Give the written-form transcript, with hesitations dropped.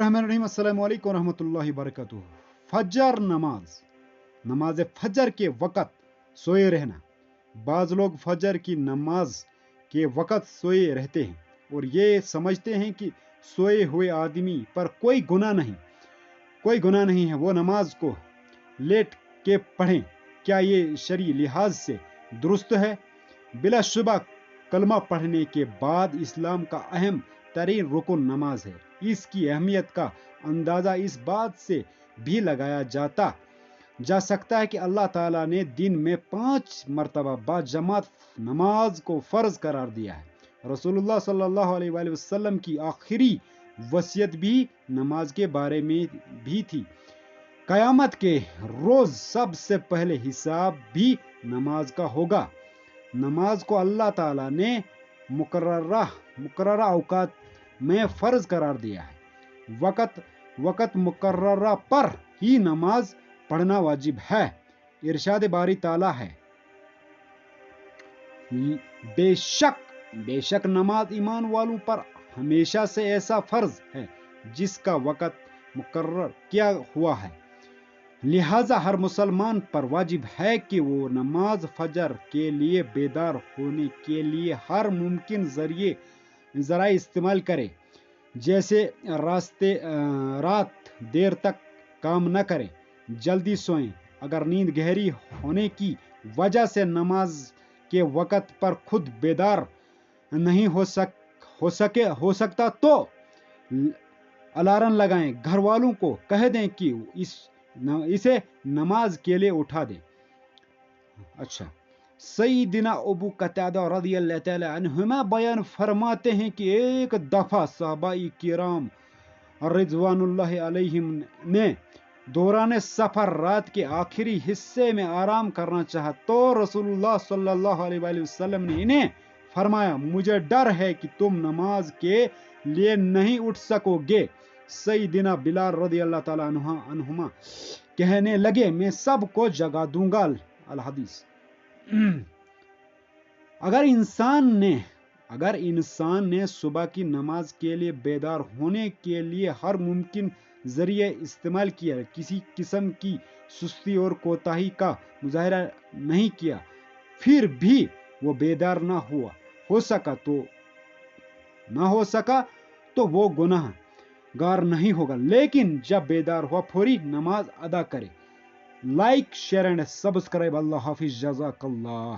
बिस्मिल्लाहिर्रहमानिर्रहीम अस्सलाम वालेकुम रहमतुल्लाहि वबरकातुहू। फजर नमाज फजर के वक़्त सोए रहना। बाज़ लोग फजर की नमाज के वक़्त सोए रहते हैं और ये समझते हैं कि सोए हुए आदमी पर कोई गुनाह नहीं है, वो नमाज को लेट के पढ़ें। क्या ये शरई लिहाज से दुरुस्त है? बिलाशुबा कलमा पढ़ने के बाद इस्लाम का अहम तरीन रुकन नमाज है। इसकी अहमियत का अंदाज़ा इस बात से भी लगाया जा सकता है कि अल्लाह ताला ने दिन में 5 मरतबा बाजमात नमाज को फ़र्ज करार दिया है। रसूलुल्लाह सल्लल्लाहु अलैहि वसल्लम की आखिरी वसीयत भी नमाज के बारे में भी थी। क़यामत के रोज़ सबसे पहले हिसाब भी नमाज का होगा। नमाज को अल्लाह ताला ने मुकर्ररा औकात में फ़र्ज करार दिया है। वक़्त मुकर्ररा पर ही नमाज पढ़ना वाजिब है। इरशाद बारी ताला है, बेशक नमाज ईमान वालों पर हमेशा से ऐसा फ़र्ज है जिसका वक़्त मुकर्रर किया हुआ है। लिहाजा हर मुसलमान पर वाजिब है कि वो नमाज फजर के लिए बेदार होने के लिए हर मुमकिन ज़राए इस्तेमाल करे। जैसे रात देर तक काम न करें, जल्दी सोएं। अगर नींद गहरी होने की वजह से नमाज के वक़्त पर खुद बेदार नहीं हो सकता तो अलार्म लगाएं। घर वालों को कह दें कि इसे नमाज के लिए उठा दें। अच्छा, सईदना अबू कतादा रज़ियल्लाहु तआला अन्हुमा बयान फरमाते हैं कि एक दफ़ा सहाबाई किराम रिज़वानुल्लाहि अलैहिम ने दौरान सफ़र रात के आखिरी हिस्से में आराम करना चाहा तो रसूलुल्लाह सल्लल्लाहु अलैहि वसल्लम ने इन्हें फरमाया, मुझे डर है कि तुम नमाज के लिए नहीं उठ सकोगे। सईदना बिलाल रज़ियल्लाहु तआला अन्हुमा कहने लगे, मैं सबको जगा दूंगा। अल हदीस। अगर इंसान ने सुबह की नमाज के लिए बेदार होने के लिए हर मुमकिन जरिए इस्तेमाल किया, किसी किस्म की सुस्ती और कोताही का मुजाहरा नहीं किया, फिर भी वो बेदार हो सका तो वो गुनाहगार नहीं होगा। लेकिन जब बेदार हुआ फौरी नमाज अदा करे। Like, share and subscribe. अल्लाह हाफिज, जज़ाकल्लाह।